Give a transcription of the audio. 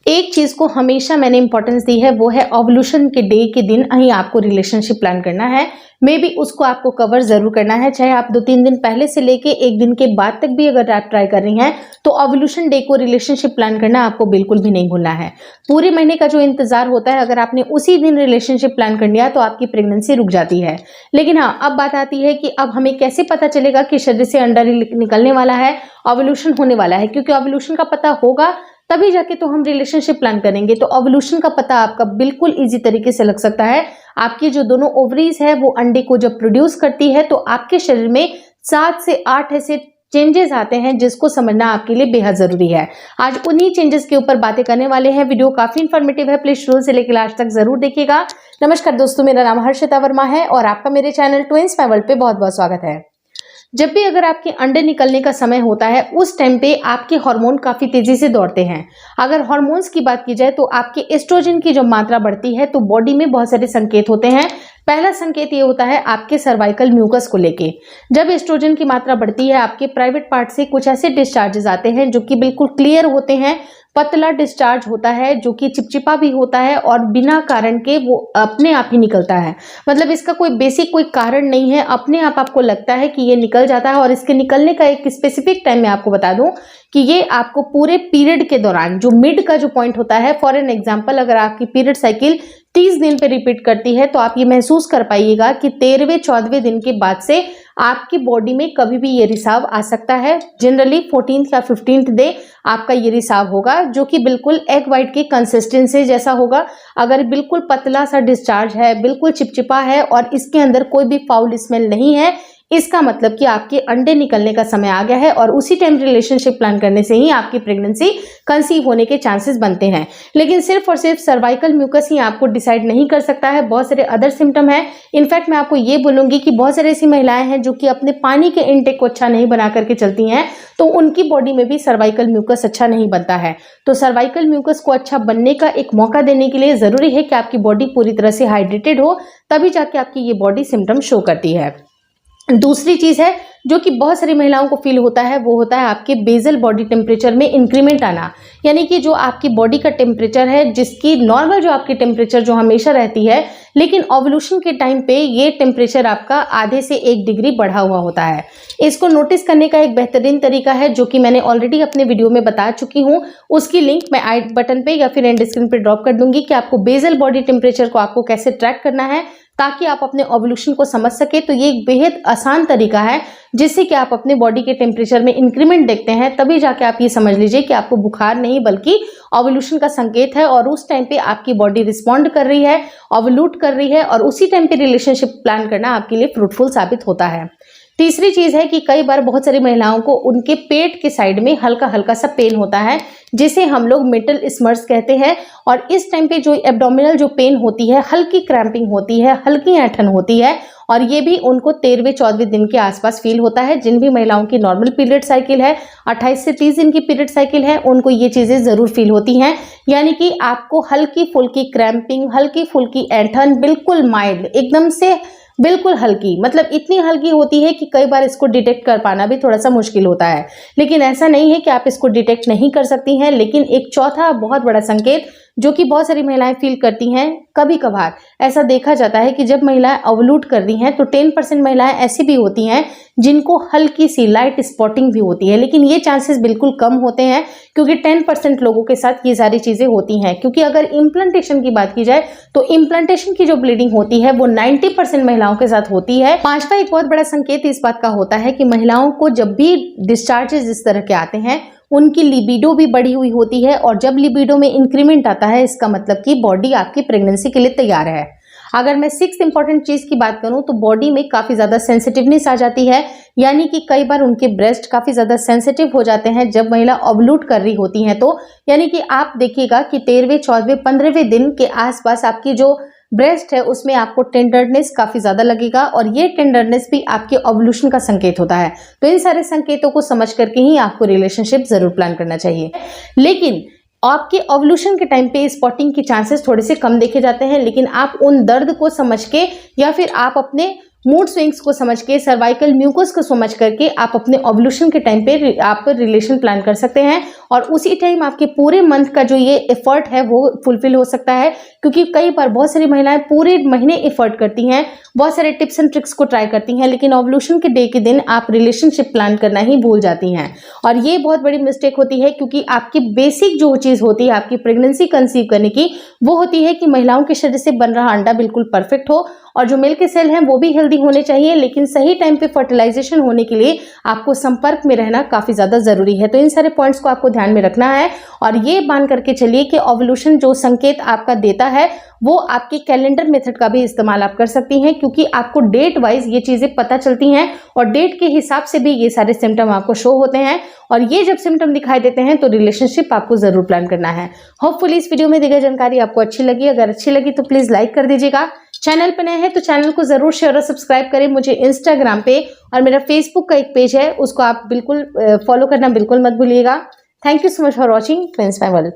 एक चीज को हमेशा मैंने इंपॉर्टेंस दी है, वो है ओवल्यूशन के डे के दिन ही आपको रिलेशनशिप प्लान करना है। मे बी उसको आपको कवर जरूर करना है, चाहे आप 2-3 दिन पहले से लेके 1 दिन के बाद तक भी अगर आप ट्राई कर रही हैं तो ओवल्यूशन डे को रिलेशनशिप प्लान करना आपको बिल्कुल भी नहीं भूलना है। पूरे महीने का जो इंतजार होता है, अगर आपने उसी दिन रिलेशनशिप प्लान कर लिया तो आपकी प्रेगनेंसी रुक जाती है। लेकिन हाँ, अब बात आती है कि अब हमें कैसे पता चलेगा कि शरीर से अंडा निकलने वाला है, ओवल्यूशन होने वाला है। क्योंकि ओवल्यूशन का पता होगा तभी जाके तो हम रिलेशनशिप प्लान करेंगे। तो ओवल्यूशन का पता आपका बिल्कुल इजी तरीके से लग सकता है। आपकी जो दोनों ओवरीज है वो अंडे को जब प्रोड्यूस करती है तो आपके शरीर में 7 से 8 ऐसे चेंजेस आते हैं जिसको समझना आपके लिए बेहद जरूरी है। आज उन्हीं चेंजेस के ऊपर बातें करने वाले हैं। वीडियो काफी इन्फॉर्मेटिव है, प्लीज शुरू से लेकर लास्ट तक जरूर देखिएगा। नमस्कार दोस्तों, मेरा नाम हर्षिता वर्मा है और आपका मेरे चैनल ट्विंस माय वर्ल्ड पे बहुत बहुत स्वागत है। जब भी अगर आपके अंडे निकलने का समय होता है उस टाइम पे आपके हार्मोन काफी तेजी से दौड़ते हैं। अगर हार्मोन्स की बात की जाए तो आपके एस्ट्रोजन की जो मात्रा बढ़ती है तो बॉडी में बहुत सारे संकेत होते हैं। पहला संकेत ये होता है आपके सर्वाइकल म्यूकस को लेके। जब एस्ट्रोजन की मात्रा बढ़ती है आपके प्राइवेट पार्ट से कुछ ऐसे डिस्चार्जेस आते हैं जो कि बिल्कुल क्लियर होते हैं। पतला डिस्चार्ज होता है जो कि चिपचिपा भी होता है और बिना कारण के वो अपने आप ही निकलता है। मतलब इसका कोई बेसिक कोई कारण नहीं है, अपने आप आपको लगता है कि ये निकल जाता है। और इसके निकलने का एक स्पेसिफिक टाइम मैं आपको बता दूं कि ये आपको पूरे पीरियड के दौरान जो मिड का जो पॉइंट होता है, फॉर एन एग्जांपल अगर आपकी पीरियड साइकिल 30 दिन पे रिपीट करती है तो आप ये महसूस कर पाइएगा कि 13वें-14वें दिन के बाद से आपकी बॉडी में कभी भी ये रिसाव आ सकता है। जनरली 14th या 15th डे आपका ये रिसाव होगा जो कि बिल्कुल एग वाइट की कंसिस्टेंसी जैसा होगा। अगर बिल्कुल पतला सा डिस्चार्ज है, बिल्कुल चिपचिपा है और इसके अंदर कोई भी फाउल स्मेल नहीं है, इसका मतलब कि आपके अंडे निकलने का समय आ गया है और उसी टाइम रिलेशनशिप प्लान करने से ही आपकी प्रेगनेंसी कंसीव होने के चांसेस बनते हैं। लेकिन सिर्फ और सिर्फ सर्वाइकल म्यूकस ही आपको डिसाइड नहीं कर सकता है, बहुत सारे अदर सिम्टम है। इनफैक्ट मैं आपको ये बोलूंगी कि बहुत सारे ऐसी महिलाएं हैं जो कि अपने पानी के इनटेक को अच्छा नहीं बना करके चलती हैं, तो उनकी बॉडी में भी सर्वाइकल म्यूकस अच्छा नहीं बनता है। तो सर्वाइकल म्यूकस को अच्छा बनने का एक मौका देने के लिए जरूरी है कि आपकी बॉडी पूरी तरह से हाइड्रेटेड हो, तभी जाके आपकी ये बॉडी सिम्टम शो करती है। दूसरी चीज है जो कि बहुत सारी महिलाओं को फील होता है, वो होता है आपके बेजल बॉडी टेम्परेचर में इंक्रीमेंट आना। यानी कि जो आपकी बॉडी का टेम्परेचर है, जिसकी नॉर्मल जो आपकी टेम्परेचर जो हमेशा रहती है, लेकिन ओवल्यूशन के टाइम पे ये टेम्परेचर आपका आधे से 1 डिग्री बढ़ा हुआ होता है। इसको नोटिस करने का एक बेहतरीन तरीका है जो कि मैंने ऑलरेडी अपने वीडियो में बता चुकी हूँ, उसकी लिंक मैं आई बटन पे या फिर एंड स्क्रीन पे ड्रॉप कर दूंगी कि आपको बेजल बॉडी टेम्परेचर को आपको कैसे ट्रैक करना है ताकि आप अपने ओवल्यूशन को समझ सके। तो ये एक बेहद आसान तरीका है जिससे कि आप अपने बॉडी के टेम्परेचर में इंक्रीमेंट देखते हैं, तभी जाके आप ये समझ लीजिए कि आपको बुखार नहीं बल्कि ओवल्यूशन का संकेत है और उस टाइम पे आपकी बॉडी रिस्पॉन्ड कर रही है, ओवल्यूट कर रही है और उसी टाइम पे रिलेशनशिप प्लान करना आपके लिए फ्रूटफुल साबित होता है। तीसरी चीज है कि कई बार बहुत सारी महिलाओं को उनके पेट के साइड में हल्का हल्का सा पेन होता है जिसे हम लोग मेटल स्मर्स कहते हैं। और इस टाइम पे जो एब्डोमिनल जो पेन होती है, हल्की क्रैम्पिंग होती है, हल्की ऐंठन होती है और ये भी उनको 13वें-14वें दिन के आसपास फील होता है। जिन भी महिलाओं की नॉर्मल पीरियड साइकिल है, 28 से 30 दिन की पीरियड साइकिल है, उनको ये चीजें जरूर फील होती हैं। यानी कि आपको हल्की फुल्की क्रैम्पिंग, हल्की फुल्की ऐंठन, बिल्कुल माइल्ड, एकदम से बिल्कुल हल्की, मतलब इतनी हल्की होती है कि कई बार इसको डिटेक्ट कर पाना भी थोड़ा सा मुश्किल होता है। लेकिन ऐसा नहीं है कि आप इसको डिटेक्ट नहीं कर सकती हैं। लेकिन एक चौथा बहुत बड़ा संकेत जो कि बहुत सारी महिलाएं फील करती हैं, कभी कभार ऐसा देखा जाता है कि जब महिलाएं ओवल्यूट कर रही हैं तो 10% महिलाएं ऐसी भी होती हैं जिनको हल्की सी लाइट स्पॉटिंग भी होती है। लेकिन ये चांसेस बिल्कुल कम होते हैं क्योंकि 10% लोगों के साथ ये सारी चीजें होती हैं। क्योंकि अगर इम्प्लांटेशन की बात की जाए तो इम्प्लांटेशन की जो ब्लीडिंग होती है वो 90% महिलाओं के साथ होती है। पांचवा एक बहुत बड़ा संकेत इस बात का होता है कि महिलाओं को जब भी डिस्चार्जेस इस तरह के आते हैं उनकी लिबिडो भी बढ़ी हुई होती है और जब लिबिडो में इंक्रीमेंट आता है इसका मतलब कि बॉडी आपकी प्रेगनेंसी के लिए तैयार है। अगर मैं 6th इंपॉर्टेंट चीज की बात करूं तो बॉडी में काफी ज्यादा सेंसिटिवनेस आ जाती है। यानी कि कई बार उनके ब्रेस्ट काफी ज्यादा सेंसिटिव हो जाते हैं जब महिला ओवल्यूट कर रही होती हैं। तो यानी कि आप देखिएगा कि 13वें, 14वें, 15वें दिन के आसपास आपकी जो ब्रेस्ट है उसमें आपको टेंडरनेस काफी ज्यादा लगेगा और ये टेंडरनेस भी आपके ओवल्यूशन का संकेत होता है। तो इन सारे संकेतों को समझ करके ही आपको रिलेशनशिप जरूर प्लान करना चाहिए। लेकिन आपके ओवल्यूशन के टाइम पे स्पॉटिंग के चांसेस थोड़े से कम देखे जाते हैं, लेकिन आप उन दर्द को समझ के या फिर आप अपने मूड स्विंग्स को समझ के, सर्वाइकल म्यूकस को समझ करके आप अपने ओव्यूलेशन के टाइम पे आप रिलेशन प्लान कर सकते हैं और उसी टाइम आपके पूरे मंथ का जो ये एफर्ट है वो फुलफिल हो सकता है। क्योंकि कई बार बहुत सारी महिलाएं पूरे महीने एफर्ट करती हैं, बहुत सारे टिप्स एंड ट्रिक्स को ट्राई करती हैं, लेकिन ओव्यूलेशन के डे के दिन आप रिलेशनशिप प्लान करना ही भूल जाती हैं और ये बहुत बड़ी मिस्टेक होती है। क्योंकि आपकी बेसिक जो चीज़ होती है आपकी प्रेगनेंसी कंसीव करने की, वो होती है कि महिलाओं के शरीर से बन रहा अंडा बिल्कुल परफेक्ट हो और जो मेल के सेल हैं वो भी हेल्दी होने चाहिए, लेकिन सही टाइम पे फर्टिलाइजेशन होने के लिए आपको संपर्क में रहना काफ़ी ज़्यादा ज़रूरी है। तो इन सारे पॉइंट्स को आपको ध्यान में रखना है और ये मान करके चलिए कि ओव्यूलेशन जो संकेत आपका देता है वो आपके कैलेंडर मेथड का भी इस्तेमाल आप कर सकती हैं, क्योंकि आपको डेट वाइज ये चीज़ें पता चलती हैं और डेट के हिसाब से भी ये सारे सिम्टम आपको शो होते हैं और ये जब सिम्टम दिखाई देते हैं तो रिलेशनशिप आपको ज़रूर प्लान करना है। होपफुली इस वीडियो में दी गई जानकारी आपको अच्छी लगी। अगर अच्छी लगी तो प्लीज़ लाइक कर दीजिएगा। चैनल पर नए हैं तो चैनल को ज़रूर शेयर और सब्सक्राइब करें। मुझे इंस्टाग्राम पे और मेरा फेसबुक का एक पेज है उसको आप बिल्कुल फॉलो करना बिल्कुल मत भूलिएगा। Thank you so much for watching twins family.